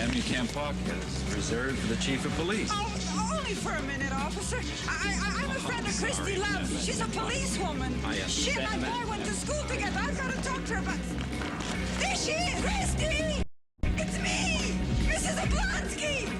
Ma'am, you can't park here. It's reserved for the chief of police. Oh, only for a minute, officer. I'm a friend of Christie Love. She's a policewoman. She and my boy went to school together. I've got to talk to her about... There she is! Christie! It's me! Mrs. Oblonsky!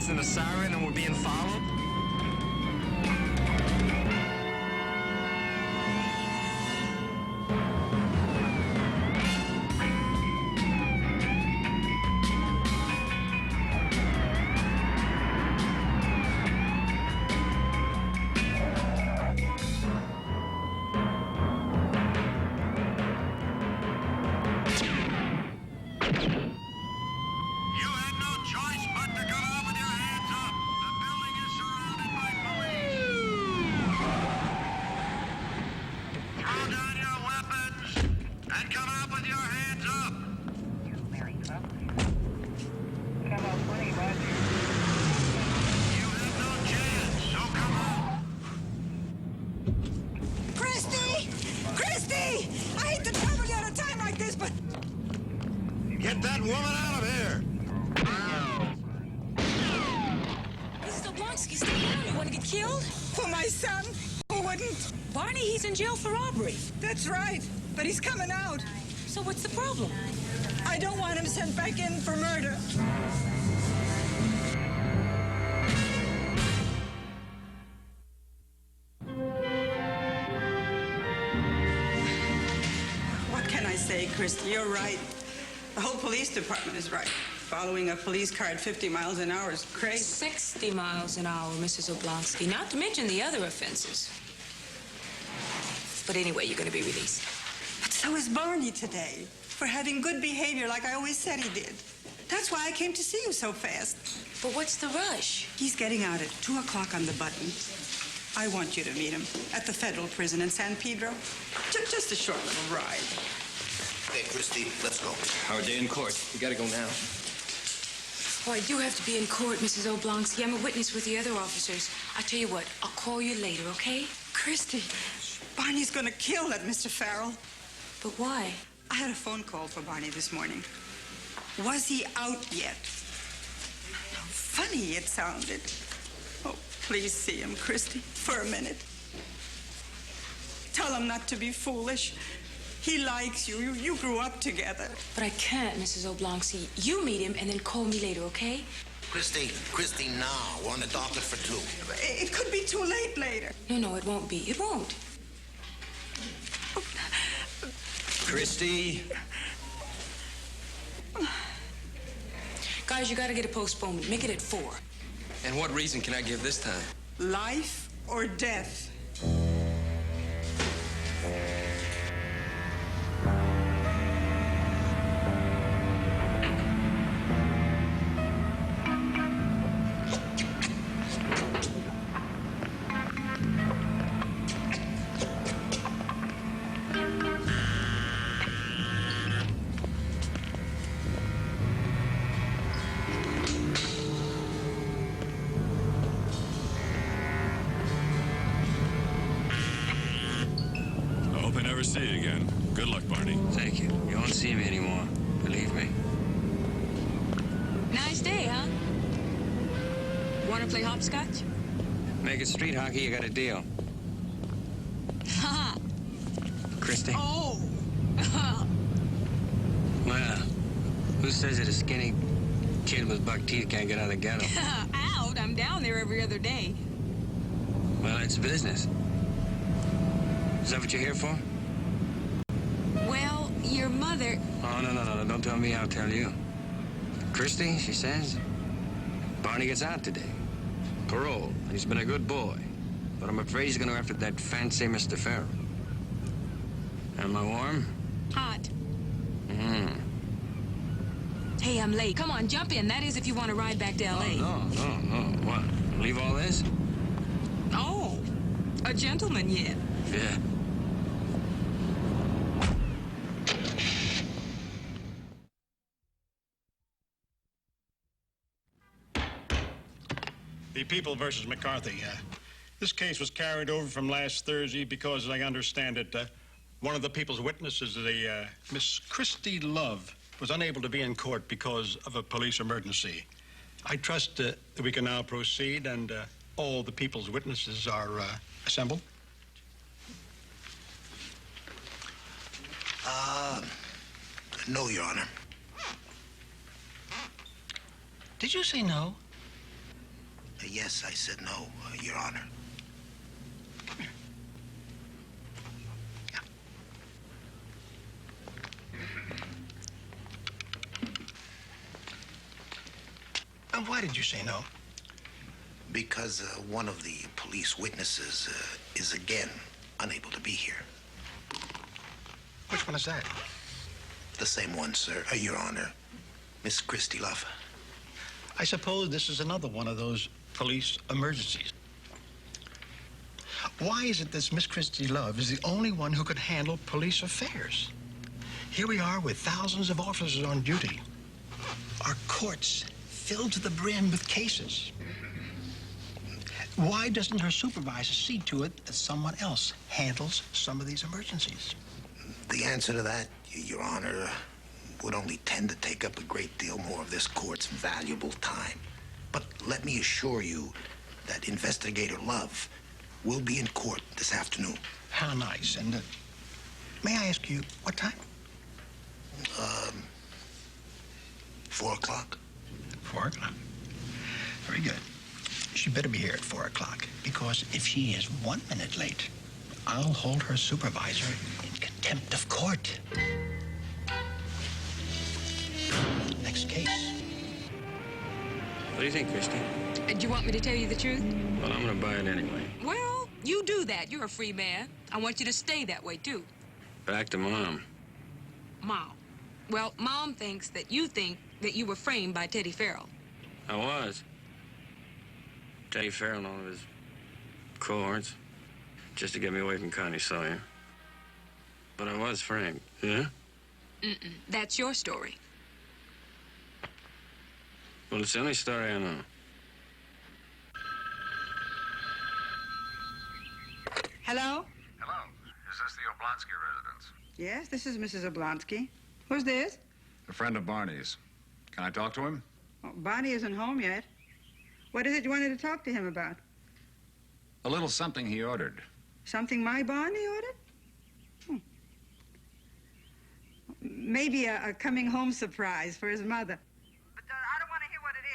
And a siren, and we're being followed? Get that woman out of here! Mrs. Oblonsky, stay down. You want to get killed? For my son? Who wouldn't? Barney, he's in jail for robbery. That's right, but he's coming out. So what's the problem? I don't want him sent back in for murder. What can I say, Christie? You're right. The whole police department is right. Following a police car at 50 miles an hour is crazy. 60 miles an hour, Mrs. Oblonsky, not to mention the other offenses. But anyway, you're going to be released. But so is Barney today, for having good behavior like I always said he did. That's why I came to see you so fast. But what's the rush? He's getting out at 2 o'clock on the button. I want you to meet him at the federal prison in San Pedro. Just a short little ride. Hey, Christie, let's go. Our day in court. We gotta go now. Oh, I do have to be in court, Mrs. Oblonsky. I'm a witness with the other officers. I tell you what, I'll call you later, okay? Christie, Barney's gonna kill that Mr. Farrell. But why? I had a phone call for Barney this morning. Was he out yet? How funny it sounded. Oh, please see him, Christie, for a minute. Tell him not to be foolish. He likes you. You grew up together. But I can't, Mrs. Oblonsky. You meet him and then call me later, okay? Christie, now. We're on the docket for 2. It could be too late later. No, it won't be. It won't. Christie. Guys, you gotta get a postponement. Make it at 4. And what reason can I give this time? Life or death? See you again. Good luck, Barney. Thank you. You won't see me anymore. Believe me. Nice day, huh? Want to play hopscotch? Make it street hockey, you got a deal. Ha! Christie? Oh! Well, who says that a skinny kid with buck teeth can't get out of the ghetto? Out? I'm down there every other day. Well, it's business. Is that what you're here for? Well, your mother... Oh, no. Don't tell me, I'll tell you. Christie, she says, Barney gets out today. Parole, and he's been a good boy. But I'm afraid he's going to go after that fancy Mr. Farrell. Am I warm? Hot. Mm. Hey, I'm late. Come on, jump in. That is if you want to ride back to L.A. Oh, no. What? Leave all this? Oh, a gentleman yet. Yeah. The People versus McCarthy. This case was carried over from last Thursday because, as I understand it, one of the people's witnesses, Miss Christie Love, was unable to be in court because of a police emergency. I trust that we can now proceed, and all the people's witnesses are assembled. No, Your Honor. Did you say no? Yes, I said no, Your Honor. Come here. Yeah. And why did you say no? Because one of the police witnesses is again unable to be here. Which one is that? The same one, sir, Your Honor. Miss Christie Love. I suppose this is another one of those police emergencies. Why is it this Miss Christie Love is the only one who could handle police affairs? Here we are with thousands of officers on duty. Our courts filled to the brim with cases. Why doesn't her supervisor see to it that someone else handles some of these emergencies? The answer to that, Your Honor, would only tend to take up a great deal more of this court's valuable time. But let me assure you that Investigator Love will be in court this afternoon. How nice. And may I ask you, what time? 4 o'clock. 4 o'clock. Very good. She better be here at 4 o'clock, because if she is 1 minute late, I'll hold her supervisor in contempt of court. Next case. What do you think, Christie? Do you want me to tell you the truth? Well, I'm going to buy it anyway. Well, you do that. You're a free man. I want you to stay that way, too. Back to Mom. Mom. Well, Mom thinks that you think that you were framed by Teddy Farrell. I was. Teddy Farrell and all of his cohorts, just to get me away from Connie Sawyer. But I was framed, yeah? That's your story. Well, it's the only story I know. Hello? Hello. Is this the Oblonsky residence? Yes, this is Mrs. Oblonsky. Who's this? A friend of Barney's. Can I talk to him? Oh, Bonnie isn't home yet. What is it you wanted to talk to him about? A little something he ordered. Something my Bonnie ordered? Maybe a coming home surprise for his mother. But I don't want to hear what it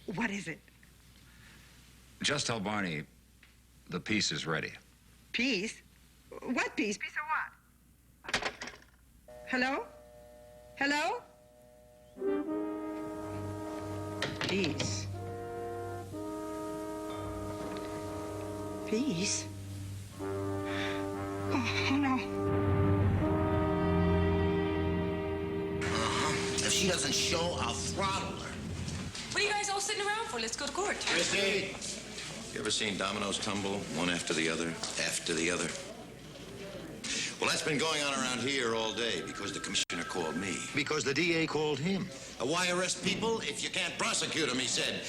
is. What is it? Just tell Barney the piece is ready. Piece? What piece? Piece of what? Hello? Hello? Peace. Peace? Oh, no. If she doesn't show, I'll throttle her. What are you guys all sitting around for? Let's go to court. Christie! You ever seen dominoes tumble one after the other, after the other? Well, that's been going on around here all day because the commissioner called me. Because the DA called him. Why arrest people if you can't prosecute them, he said.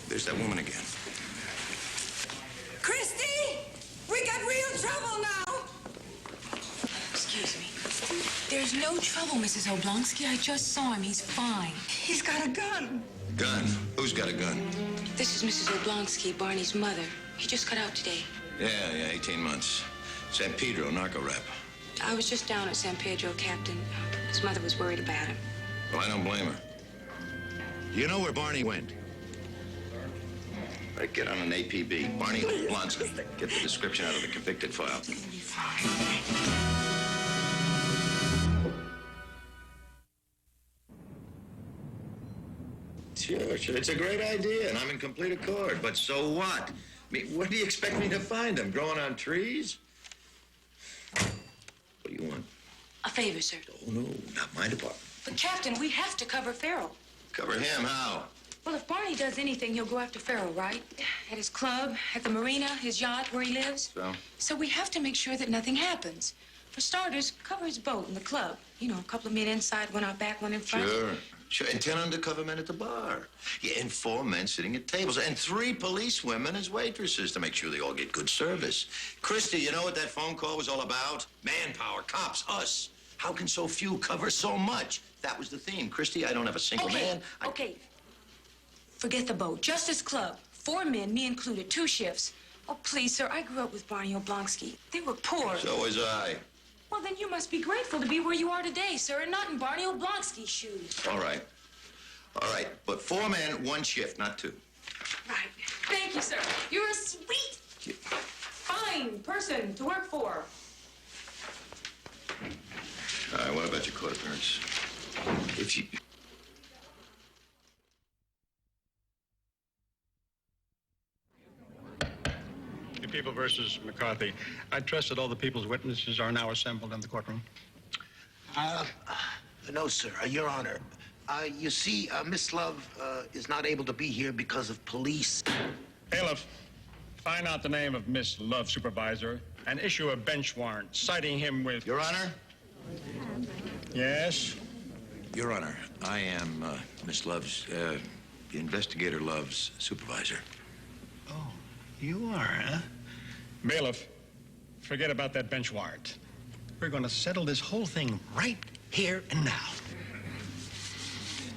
There's that woman again. Christie! We got real trouble now! Excuse me. There's no trouble, Mrs. Oblonsky. I just saw him. He's fine. He's got a gun. Gun? Who's got a gun? This is Mrs. Oblonsky, Barney's mother. He just got out today. Yeah, 18 months. San Pedro, narco rep. I was just down at San Pedro, Captain. His mother was worried about him. Well, I don't blame her. You know where Barney went? Right, get on an APB. Barney Oblonsky. Get the description out of the convicted file. Sure. It's a great idea, and I'm in complete accord. But so what? I mean, where do you expect me to find them? Growing on trees? What do you want? A favor, sir. Oh, no, not my department. But, Captain, we have to cover Farrell. Cover him? How? Well, if Barney does anything, he'll go after Farrell, right? At his club, at the marina, his yacht, where he lives. So we have to make sure that nothing happens. For starters, cover his boat in the club. You know, a couple of men inside, one out back, one in front. Sure, and 10 undercover men at the bar. Yeah, and 4 men sitting at tables, and 3 police women as waitresses to make sure they all get good service. Christie, you know what that phone call was all about? Manpower, cops, us. How can so few cover so much? That was the theme. Christie, I don't have a single man. Okay. Forget the boat. Just his club. 4 men, me included, 2 shifts. Oh, please, sir, I grew up with Barney Oblonsky. They were poor. So was I. Well, then you must be grateful to be where you are today, sir, and not in Barney Oblonsky's shoes. All right. But 4 men, 1 shift, not 2. Right. Thank you, sir. You're a sweet, fine person to work for. All right, what about your court appearance? If you... People versus McCarthy. I trust that all the people's witnesses are now assembled in the courtroom. No, sir. Your Honor. You see, Miss Love is not able to be here because of police. Bailiff, find out the name of Miss Love, supervisor, and issue a bench warrant citing him with... Your Honor? Yes? Your Honor, I am Miss Love's, Investigator Love's supervisor. Oh, you are, huh? Bailiff, forget about that bench warrant. We're going to settle this whole thing right here and now.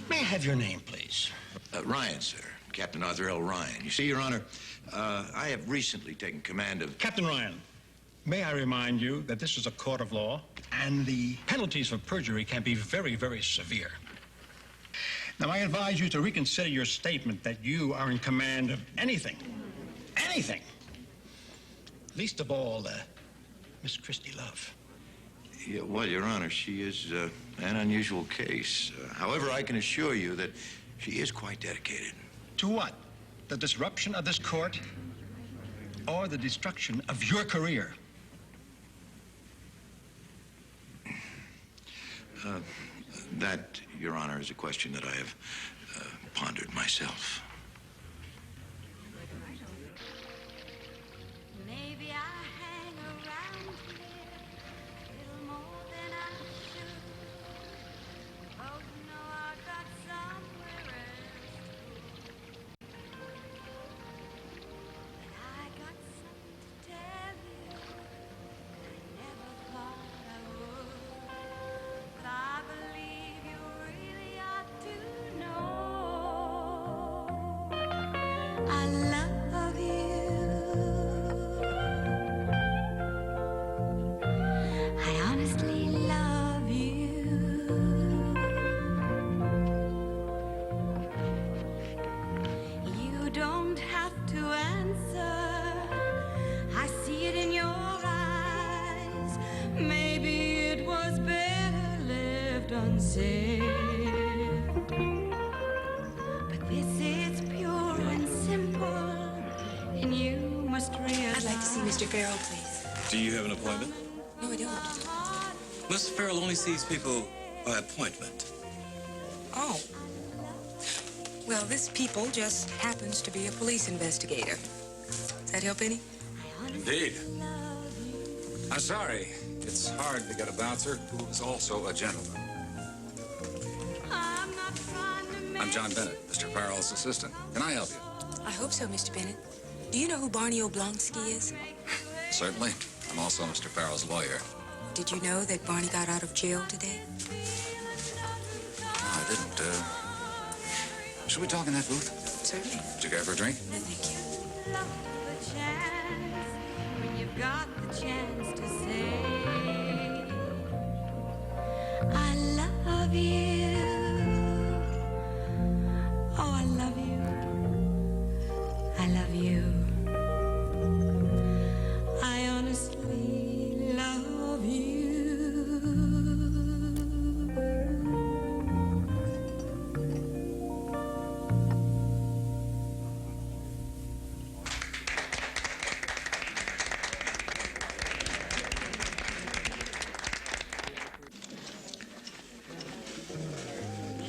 May I have your name, please? Ryan, sir. Captain Arthur L. Ryan. You see, Your Honor, I have recently taken command of... Captain Ryan, may I remind you that this is a court of law, and the penalties for perjury can be very, very severe. Now, I advise you to reconsider your statement that you are in command of anything. Anything. Least of all, Miss Christie Love. Yeah, well, Your Honor, she is an unusual case. However, I can assure you that she is quite dedicated. To what? The disruption of this court or the destruction of your career? That, Your Honor, is a question that I have pondered myself. Maybe I hang around here a little more than I should. Oh, no, I got somewhere else to go. But I got something to tell you I never thought I would. But I believe you really ought to know I love you. I honestly love you. You don't have to answer. I see it in your eyes. Maybe it was better left unsaid. But this is pure and simple, and you must realize. I'd like to see Mr. Farrell, please. Do you have an appointment? No, I don't. Mr. Farrell only sees people by appointment. Oh. Well, this people just happens to be a police investigator. Does that help any? Indeed. I'm sorry. It's hard to get a bouncer who is also a gentleman. I'm John Bennett, Mr. Farrell's assistant. Can I help you? I hope so, Mr. Bennett. Do you know who Barney Oblonsky is? Certainly. I'm also Mr. Farrell's lawyer. Did you know that Barney got out of jail today? Oh, I didn't, Should we talk in that booth? Certainly. Would you care for a drink? No, thank you. Love the chance when you've got the chance to say I love you. Oh, I love you. I I love you. I honestly love you.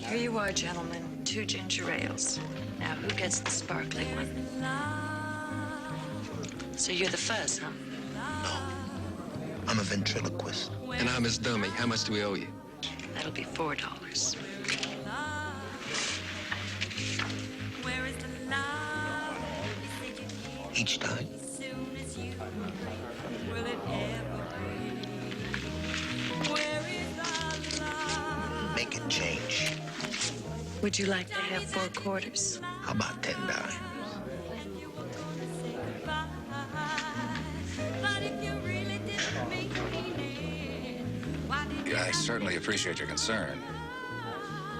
Here you are, gentlemen. 2 ginger ales. Now, who gets the sparkling one? So you're the fuzz, huh? I'm a ventriloquist. And I'm his dummy. How much do we owe you? That'll be $4. Where is the love you said you need Each time. as soon as you will it ever be? Where is the love? Make it change. Would you like to have 4 quarters? How about 10 dimes? But if you really didn't mean it, why did you Yeah, I certainly appreciate your concern,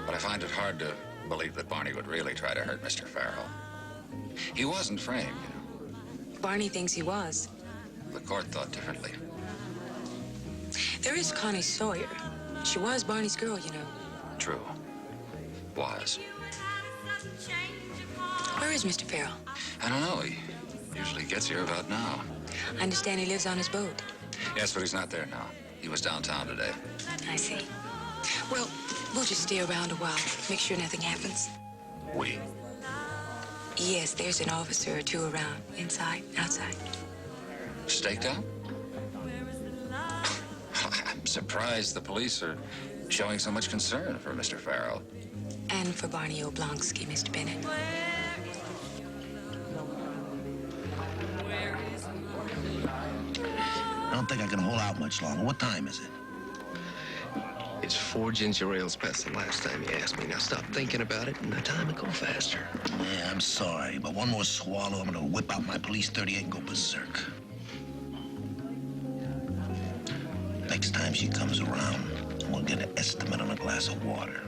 but I find it hard to believe that Barney would really try to hurt Mr. Farrell. He wasn't framed, you know. Barney thinks he was. The court thought differently. There is Connie Sawyer. She was Barney's girl, you know. True. Was. Where is Mr. Farrell? I don't know. He usually gets here about now. I understand he lives on his boat. Yes, but he's not there now. He was downtown today. I see. Well, we'll just stay around a while. Make sure nothing happens. We? Yes, there's an officer or 2 around. Inside, outside. Staked out? I'm surprised the police are showing so much concern for Mr. Farrell. And for Barney Oblonsky, Mr. Bennett. I don't think I can hold out much longer. What time is it? It's 4 ginger ales past the last time you asked me. Now stop thinking about it, and the time will go faster. Yeah, I'm sorry, but one more swallow, I'm gonna whip out my police 38 and go berserk. Next time she comes around, we'll get an estimate on a glass of water.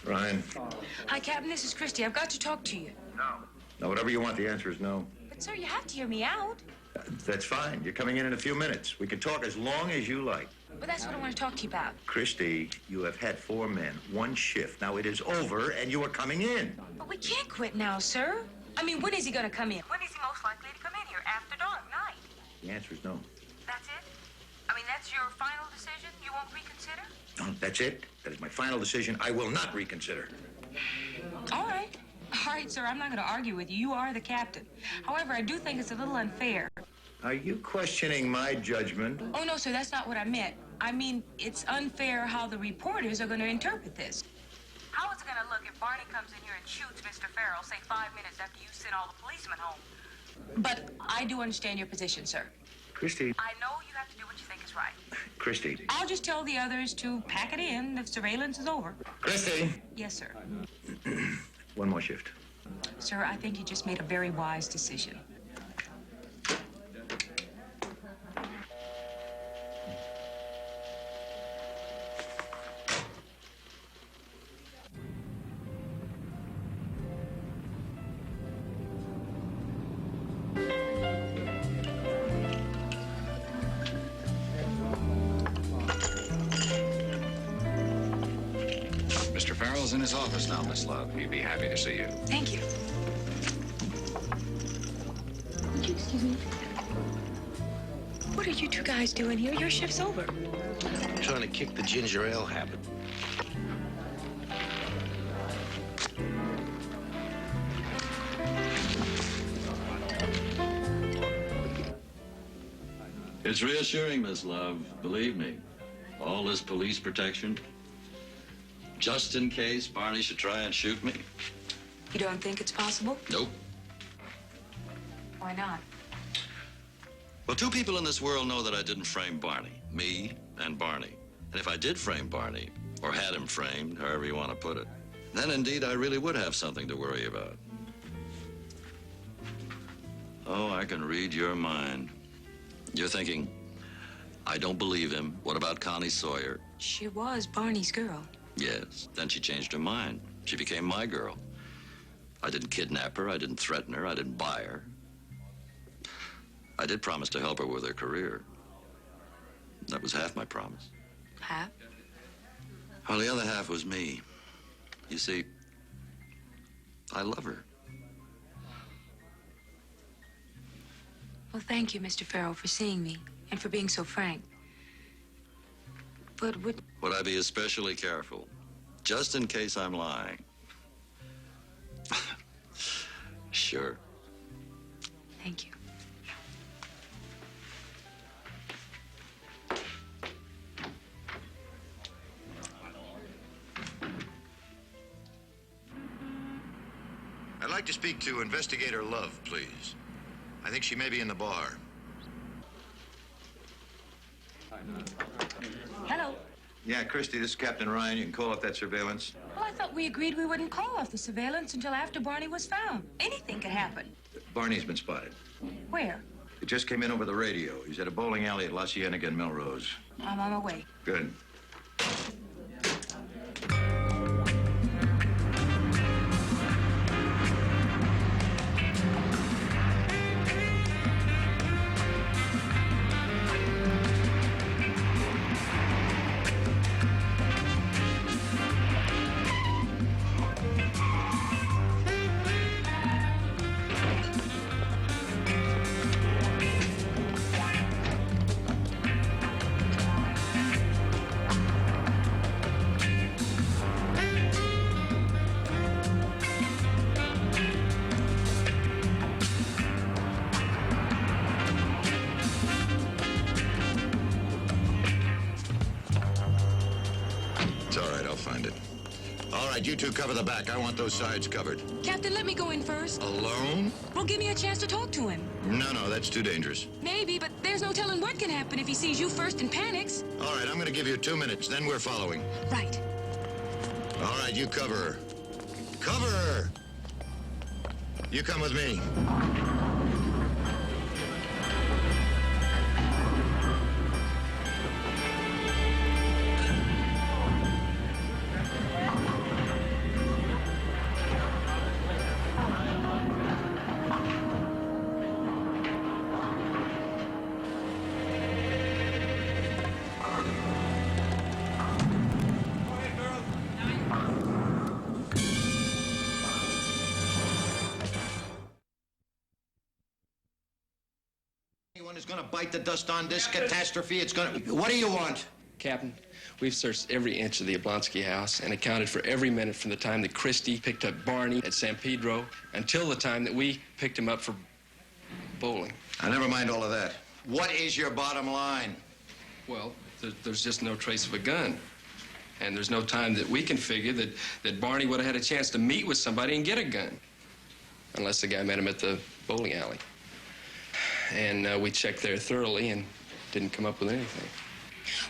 Ryan. Hi, Captain. This is Christie. I've got to talk to you. No, whatever you want, the answer is no. But, sir, you have to hear me out. That's fine. You're coming in a few minutes. We can talk as long as you like. But that's what I want to talk to you about. Christie, you have had 4 men, 1 shift. Now it is over, and you are coming in. But we can't quit now, sir. I mean, when is he going to come in? When is he most likely to come in here? After dark, night? The answer is no. That's it? I mean, that's your final decision? You won't reconsider? No, that's it. That is my final decision. I will not reconsider. All right. All right, sir. I'm not going to argue with you. You are the captain. However, I do think it's a little unfair. Are you questioning my judgment? Oh, no, sir. That's not what I meant. I mean, it's unfair how the reporters are going to interpret this. How is it going to look if Barney comes in here and shoots Mr. Farrell, say 5 minutes after you sent all the policemen home? But I do understand your position, sir. Christie. I know you have to do what you think is right. Christie. I'll just tell the others to pack it in. The surveillance is over. Christie. Yes, sir. 1 more shift. Sir, I think you just made a very wise decision. Mr. Farrell's in his office now, Miss Love. He'd be happy to see you. Thank you. Would you excuse me? What are you 2 guys doing here? Your shift's over. Trying to kick the ginger ale habit. It's reassuring, Miss Love. Believe me. All this police protection. Just in case Barney should try and shoot me. You don't think it's possible? Nope. Why not? Well, 2 people in this world know that I didn't frame Barney. Me and Barney. And if I did frame Barney, or had him framed, however you want to put it, then indeed I really would have something to worry about. Oh, I can read your mind. You're thinking, I don't believe him. What about Connie Sawyer? She was Barney's girl. Yes. Then she changed her mind. She became my girl. I didn't kidnap her. I didn't threaten her. I didn't buy her. I did promise to help her with her career. That was half my promise. Half? Well, the other half was me. You see, I love her. Well, thank you, Mr. Farrell, for seeing me and for being so frank. But would I be especially careful, just in case I'm lying? Sure. Thank you. I'd like to speak to Investigator Love, please. I think she may be in the bar. Hello. Yeah, Christie, this is Captain Ryan. You can call off that surveillance. Well, I thought we agreed we wouldn't call off the surveillance until after Barney was found. Anything could happen. Barney's been spotted. Where? It just came in over the radio. He's at a bowling alley at La Cienega and Melrose. I'm on my way. Good. It's all right, I'll find it. All right, you two cover the back. I want those sides covered. Captain, let me go in first. Alone? Well, give me a chance to talk to him. No, that's too dangerous. Maybe, but there's no telling what can happen if he sees you first and panics. All right, I'm gonna give you 2 minutes, then we're following. Right. All right, you cover her. Cover her! You come with me. Anyone is gonna bite the dust on this catastrophe, it's gonna... What do you want? Captain, we've searched every inch of the Oblonsky house and accounted for every minute from the time that Christie picked up Barney at San Pedro until the time that we picked him up for bowling. Now, never mind all of that. What is your bottom line? Well, there's just no trace of a gun. And there's no time that we can figure that Barney would have had a chance to meet with somebody and get a gun. Unless the guy met him at the bowling alley. And we checked there thoroughly and didn't come up with anything.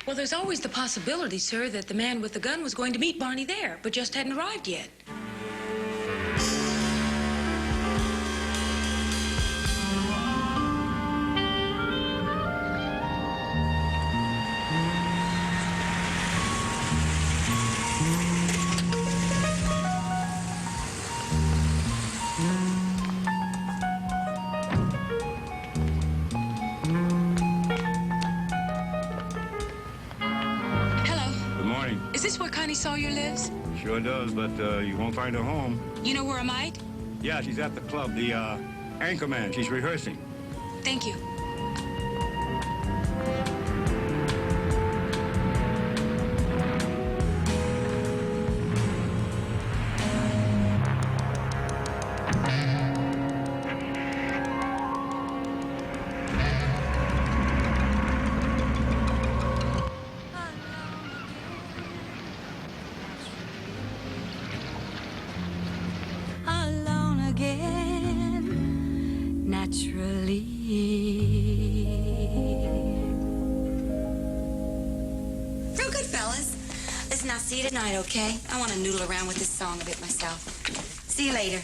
Well, there's always the possibility, sir, that the man with the gun was going to meet Barney there, but just hadn't arrived yet. Is this where Connie Sawyer lives? Sure does, but you won't find her home. You know where I might? Yeah, she's at the club, the Anchorman. She's rehearsing. Thank you. Naturally. Real good, fellas. Listen, I'll see you tonight, okay? I want to noodle around with this song a bit myself. See you later.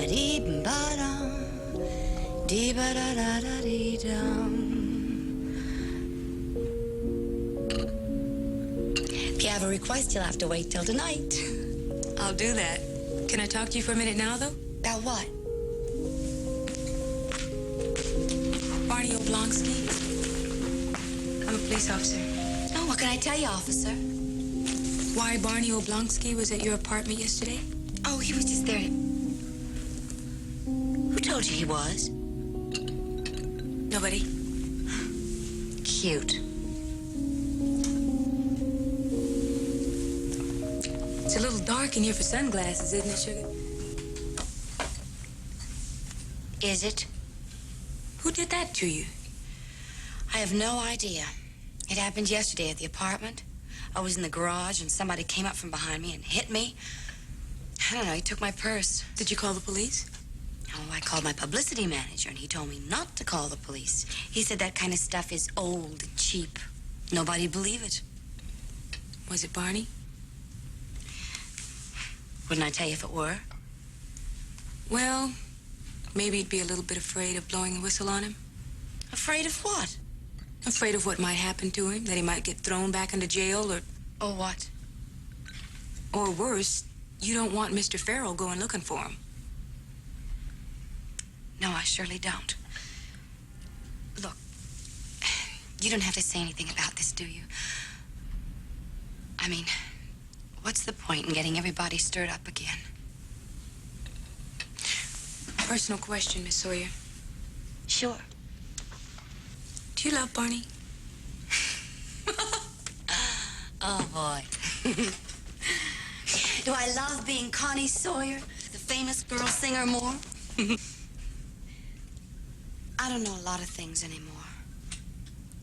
Dee-ba-dum, dee-ba-da-da-da-dee-dum. If you have a request, you'll have to wait till tonight. I'll do that. Can I talk to you for a minute now, though? About what? Barney Oblonsky. I'm a police officer. Oh, what can I tell you, officer? Why Barney Oblonsky was at your apartment yesterday? Oh, he was just there. Who told you he was? Nobody. Cute. It's a little dark in here for sunglasses, isn't it, sugar? Is it? Who did that to you? I have no idea. It happened yesterday at the apartment. I was in the garage and somebody came up from behind me and hit me. I don't know, he took my purse. Did you call the police? Oh, I called my publicity manager and he told me not to call the police. He said that kind of stuff is old and cheap. Nobody'd believe it. Was it Barney? Wouldn't I tell you if it were? Well, maybe you'd be a little bit afraid of blowing the whistle on him. Afraid of what? Afraid of what might happen to him, that he might get thrown back into jail or... Or what? Or worse, you don't want Mr. Farrell going looking for him. No, I surely don't. Look, you don't have to say anything about this, do you? I mean, what's the point in getting everybody stirred up again? Personal question, Miss Sawyer. Sure. Do you love Barney? Oh, boy. Do I love being Connie Sawyer, the famous girl singer, more? I don't know a lot of things anymore.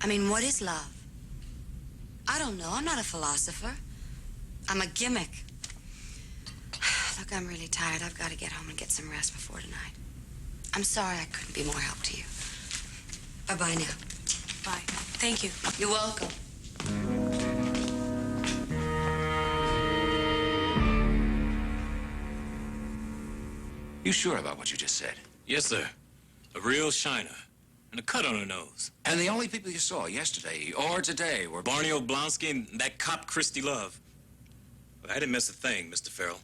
I mean, what is love? I don't know. I'm not a philosopher. I'm a gimmick. Look, I'm really tired. I've got to get home and get some rest before tonight. I'm sorry I couldn't be more help to you. Bye-bye now. Bye. Thank you. You're welcome. You sure about what you just said? Yes, sir. A real shiner. And a cut on her nose. And the only people you saw yesterday or today were... Barney Oblonsky and that cop, Christie Love. But I didn't miss a thing, Mr. Farrell.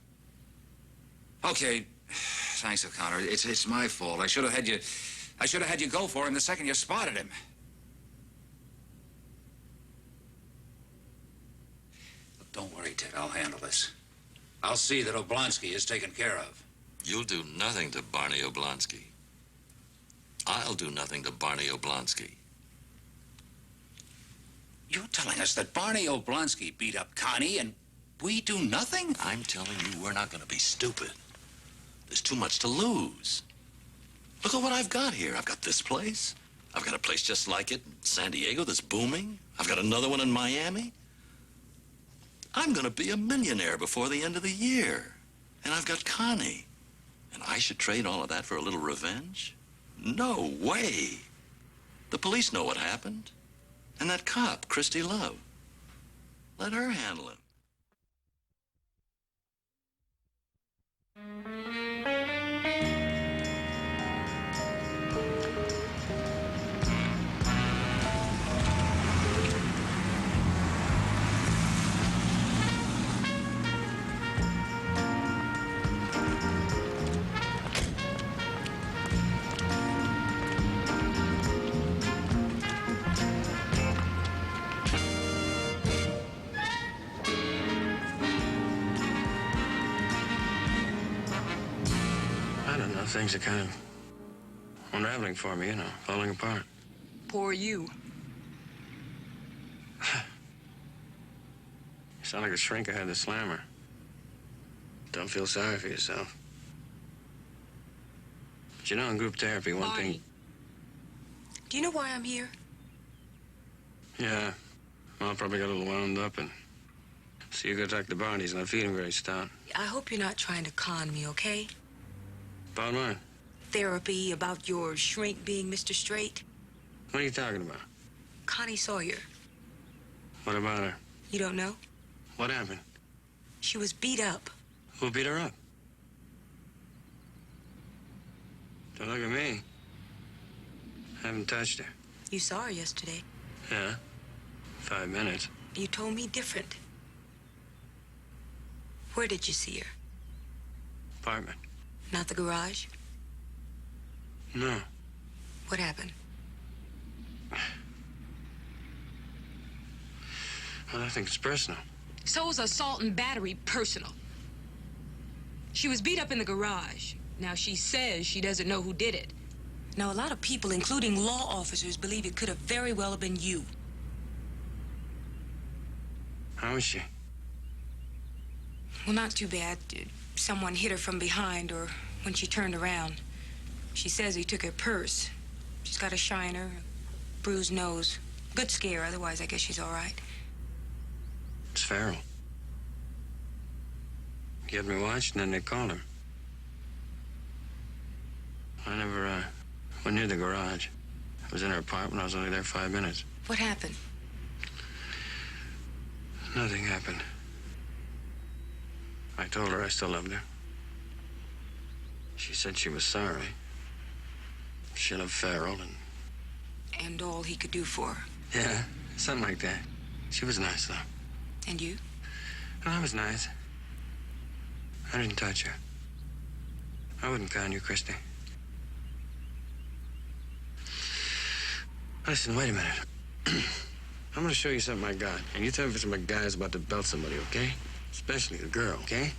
Okay. Thanks, O'Connor. It's my fault. I should have had you go for him the second you spotted him. Look, don't worry, Ted. I'll handle this. I'll see that Oblonsky is taken care of. You'll do nothing to Barney Oblonsky. I'll do nothing to Barney Oblonsky. You're telling us that Barney Oblonsky beat up Connie and we do nothing? I'm telling you, we're not going to be stupid. There's too much to lose. Look at what I've got here. I've got this place. I've got a place just like it in San Diego that's booming. I've got another one in Miami. I'm going to be a millionaire before the end of the year. And I've got Connie. And I should trade all of that for a little revenge? No way. The police know what happened. And that cop, Christie Love. Let her handle it. I don't know. Things are kind of unraveling for me, falling apart. Poor you. You sound like a shrink I had to slam her. Don't feel sorry for yourself. But in group therapy, one Barney, thing... do you know why I'm here? Yeah. Well, I probably got a little wound up and... So you go talk to Barney. He's not feeling very stout. I hope you're not trying to con me, okay? About mine? Therapy, about your shrink being Mr. Straight. What are you talking about? Connie Sawyer. What about her? You don't know? What happened? She was beat up. Who beat her up? Don't look at me. I haven't touched her. You saw her yesterday. Yeah? 5 minutes. You told me different. Where did you see her? Apartment. Not the garage? No. What happened? Well, I think it's personal. So's assault and battery personal. She was beat up in the garage. Now, she says she doesn't know who did it. Now, a lot of people, including law officers, believe it could have very well have been you. How is she? Well, not too bad. Someone hit her from behind or when she turned around. She says he took her purse. She's got a shiner, a bruised nose. Good scare, otherwise I guess she's all right. It's Farrell. He had me watched, and then they called him. I never went near the garage. I was in her apartment. I was only there 5 minutes. What happened? Nothing happened. I told her I still loved her. She said she was sorry. She loved Farrell And all he could do for her. Yeah, something like that. She was nice, though. And you? Well, I was nice. I didn't touch her. I wouldn't con you, Christie. Listen, wait a minute. I'm gonna show you something I got. And you tell me if some guy's about to belt somebody, okay? Especially the girl, okay?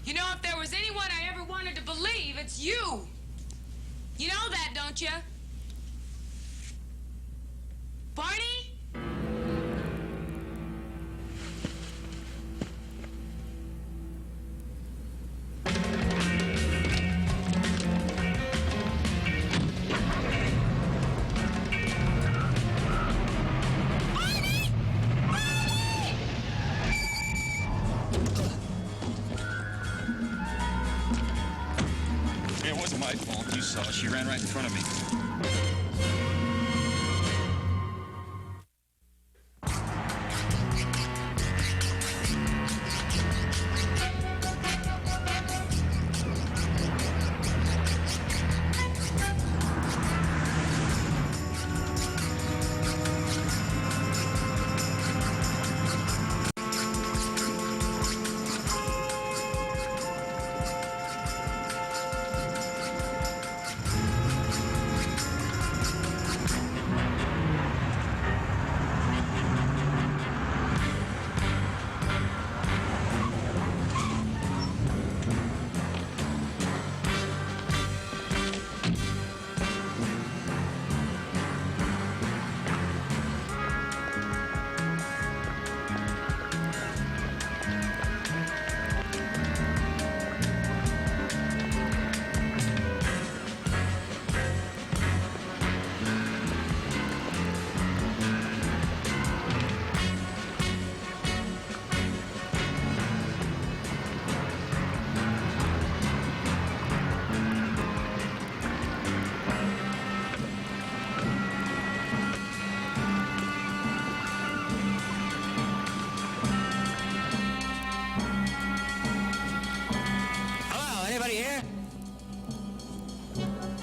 You know, if there was anyone I ever wanted to believe, it's you. You know that, don't you? Barney? It wasn't my fault. You saw her. She ran right in front of me.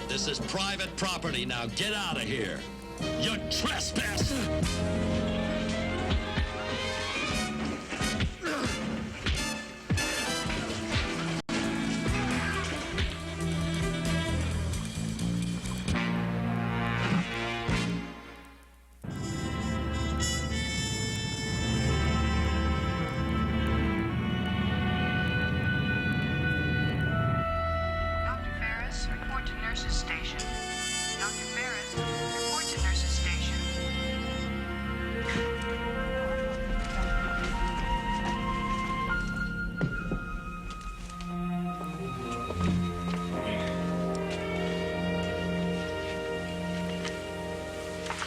This is private property. Now get out of here. You're trespassing.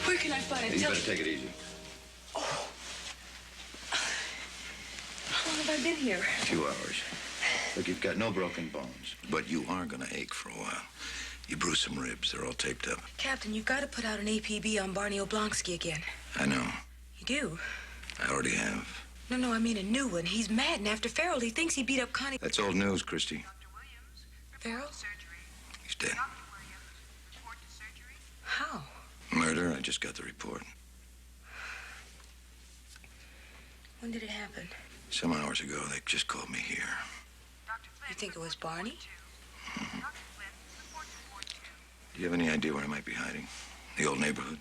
Where can I find it? You better take it easy. How long have I been here? A few hours. Look, you've got no broken bones, but you are going to ache for a while. You bruised some ribs. They're all taped up. Captain, you've got to put out an APB on Barney Oblonsky again. I know. You do? I already have. No, I mean a new one. He's mad, and after Farrell, he thinks he beat up Connie. That's old news, Christie. Farrell? He's dead. How? Murder, I just got the report. When did it happen? Some hours ago, they just called me here. You think it was Barney? Do you have any idea where I might be hiding? The old neighborhood?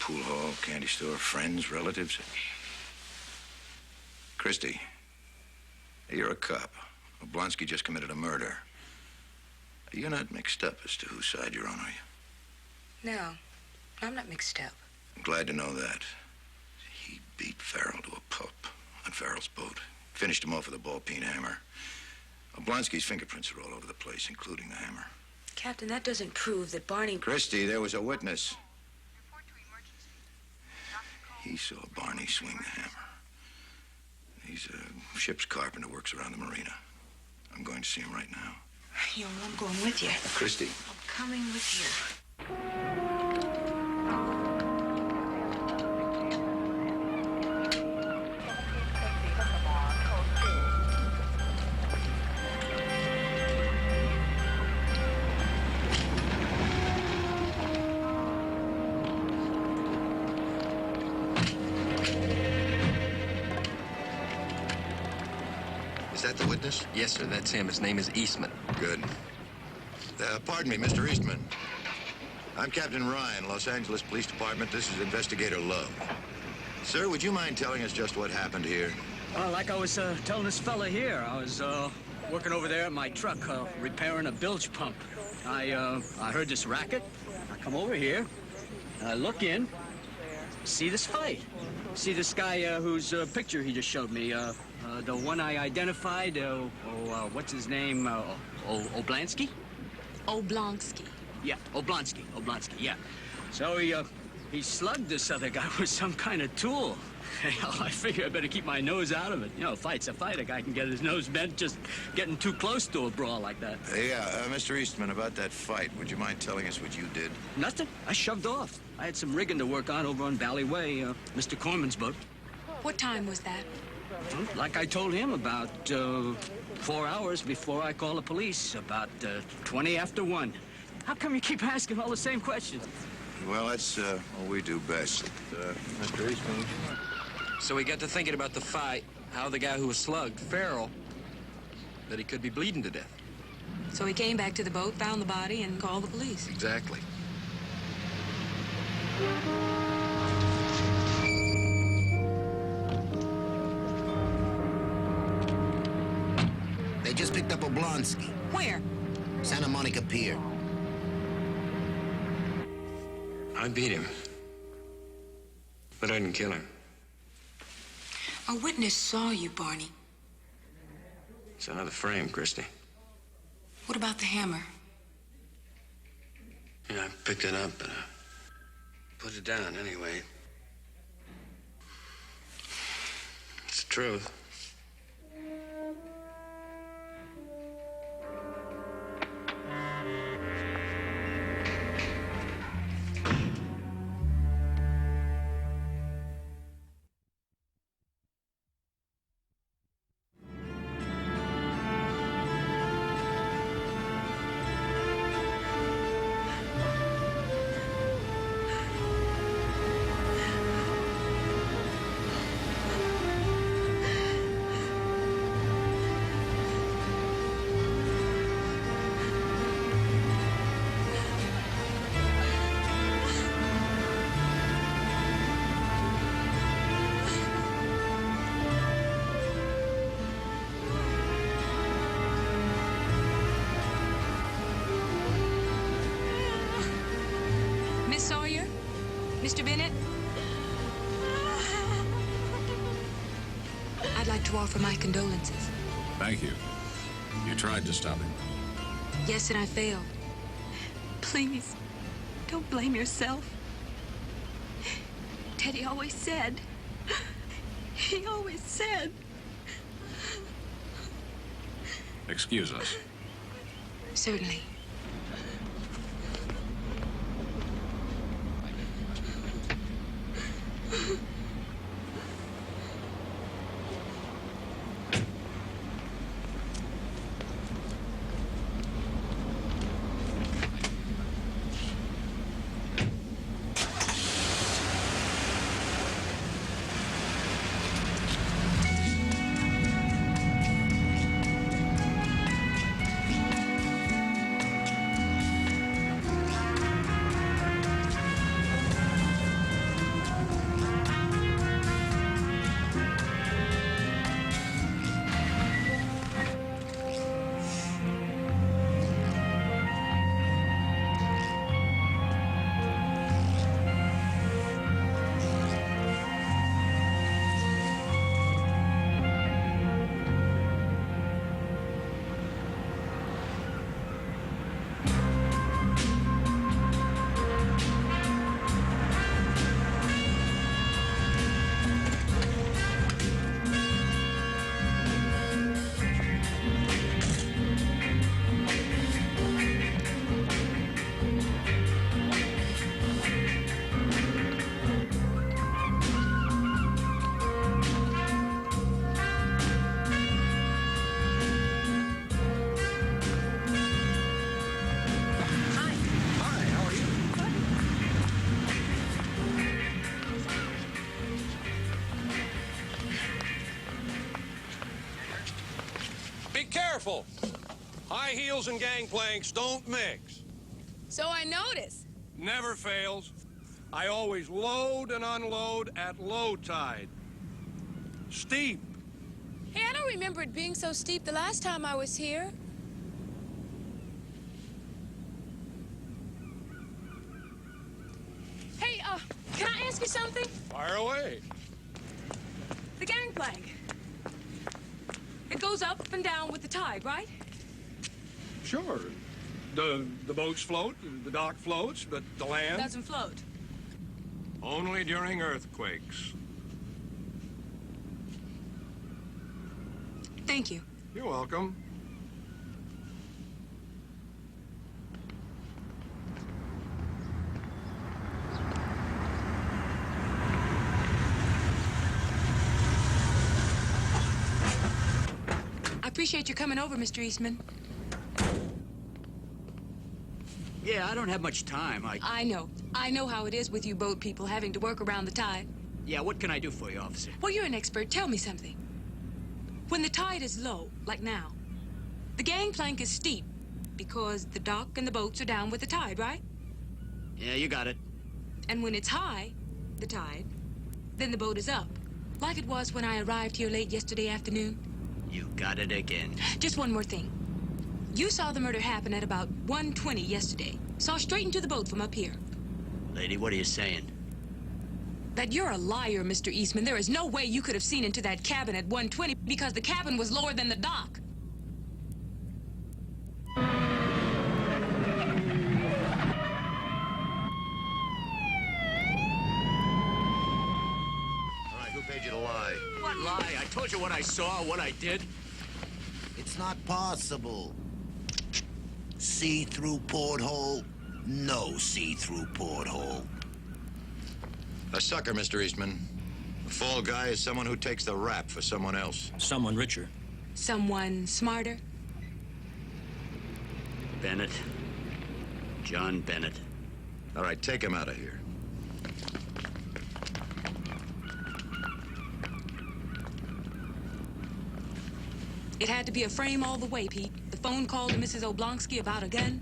Pool hall, candy store, friends, relatives? Christie, you're a cop. Oblonsky just committed a murder. You're not mixed up as to whose side you're on, are you? No, I'm not mixed up. I'm glad to know that. He beat Farrell to a pulp on Farrell's boat. Finished him off with a ball-peen hammer. Oblonsky's fingerprints are all over the place, including the hammer. Captain, that doesn't prove that Barney... Christie, there was a witness. He saw Barney swing the hammer. He's a ship's carpenter, works around the marina. I'm going to see him right now. You know, I'm going with you. Christie. I'm coming with you. Is that the witness? Yes, sir, that's him. His name is Eastman. Good. Pardon me, Mr. Eastman. I'm Captain Ryan, Los Angeles Police Department. This is Investigator Love. Sir, would you mind telling us just what happened here? Like I was telling this fella here, I was working over there at my truck, repairing a bilge pump. I heard this racket. I come over here, and I look in, see this fight. See this guy whose picture he just showed me, the one I identified, what's his name, Oblansky? Oblonsky. Yeah, Oblonsky, yeah. So he slugged this other guy with some kind of tool. I figure I better keep my nose out of it. You know, a fight's a fight. A guy can get his nose bent just getting too close to a brawl like that. Mr. Eastman, about that fight, would you mind telling us what you did? Nothing. I shoved off. I had some rigging to work on over on Valley Way, Mr. Corman's boat. What time was that? Like I told him, about 4 hours before I called the police, about 20 after 1. How come you keep asking all the same questions? Well, that's what we do best. Mr. Eastman. So we got to thinking about the fight, how the guy who was slugged, Farrell, that he could be bleeding to death. So he came back to the boat, found the body, and called the police. Exactly. They just picked up Oblonsky. Where? Santa Monica Pier. I beat him, but I didn't kill him. A witness saw you, Barney. It's another frame, Christie. What about the hammer? Yeah, I picked it up, but I put it down anyway. It's the truth. Miss Sawyer? Mr. Bennett? I'd like to offer my condolences. Thank you. You tried to stop him. Yes, and I failed. Please, don't blame yourself. Teddy always said, he always said. Excuse us. Certainly. Be careful. High heels and gangplanks don't mix. So I notice. Never fails. I always load and unload at low tide. Steep. Hey, I don't remember it being so steep the last time I was here. Hey, can I ask you something? Fire away. The gangplank. It goes up and down with the tide, right? Sure. The boats float, the dock floats, but the land... Doesn't float. Only during earthquakes. Thank you. You're welcome. I appreciate you coming over, Mr. Eastman. Yeah, I don't have much time. I know. I know how it is with you boat people having to work around the tide. Yeah, what can I do for you, officer? Well, you're an expert. Tell me something. When the tide is low, like now, the gangplank is steep because the dock and the boats are down with the tide, right? Yeah, you got it. And when it's high, the tide, then the boat is up, like it was when I arrived here late yesterday afternoon. You got it again. Just one more thing. You saw the murder happen at about 1:20 yesterday. Saw straight into the boat from up here. Lady, what are you saying? That you're a liar, Mr. Eastman. There is no way you could have seen into that cabin at 1:20 because the cabin was lower than the dock. All right, who paid you to lie? What lie? I told you what I saw, what I did. It's not possible. See-through porthole? No see-through porthole. A sucker, Mr. Eastman. A fall guy is someone who takes the rap for someone else. Someone richer. Someone smarter? Bennett. John Bennett. All right, take him out of here. It had to be a frame all the way, Pete. The phone call to Mrs. Oblonsky about a gun.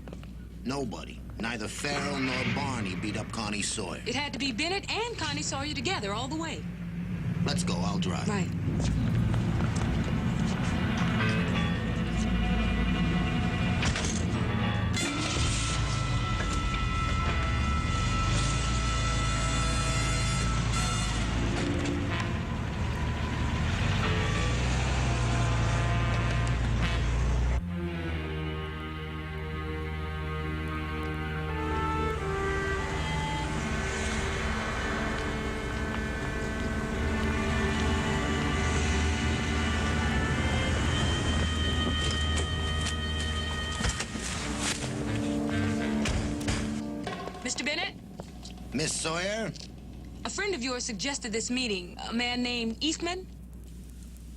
Nobody, neither Farrell nor Barney, beat up Connie Sawyer. It had to be Bennett and Connie Sawyer together all the way. Let's go, I'll drive. Right. Mr. Bennett? Miss Sawyer? A friend of yours suggested this meeting. A man named Eastman?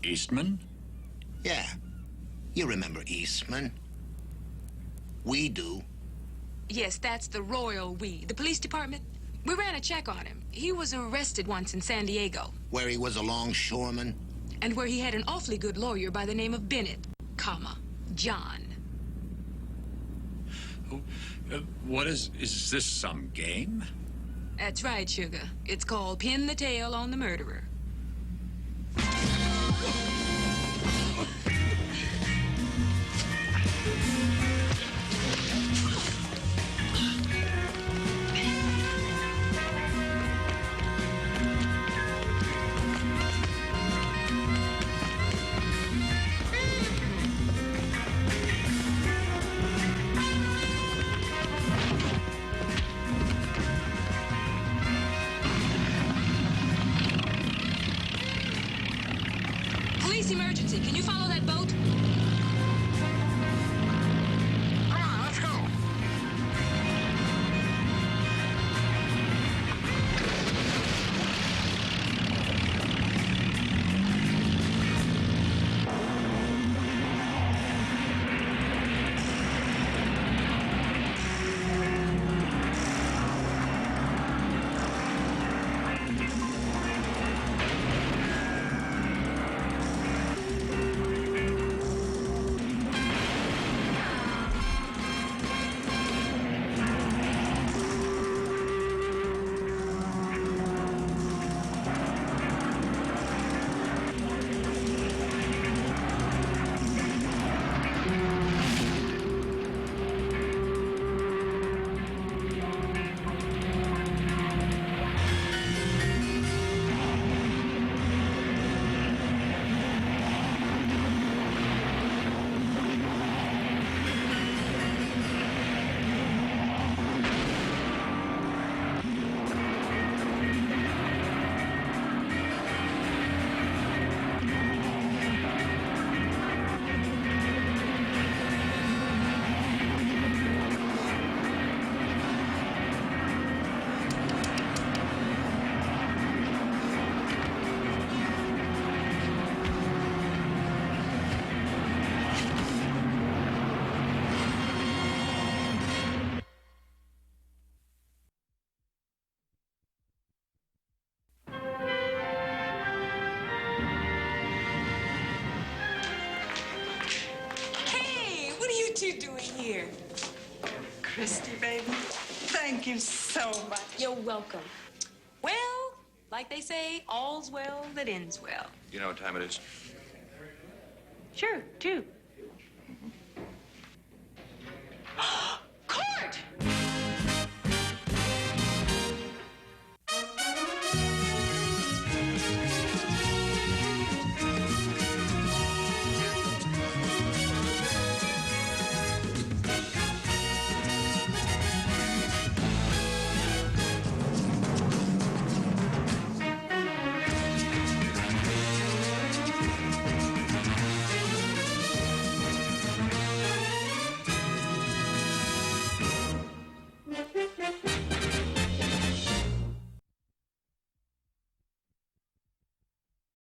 Eastman? Yeah. You remember Eastman. We do. Yes, that's the royal we. The police department? We ran a check on him. He was arrested once in San Diego. Where he was a longshoreman? And where he had an awfully good lawyer by the name of Bennett, comma, John. What is this some game? That's right, sugar. It's called Pin the Tail on the Murderer. Police emergency. Can you follow that boat? Come on, let's go. Christie, baby. Thank you so much. You're welcome. Well, like they say, all's well that ends well. You know what time it is? Sure, 2.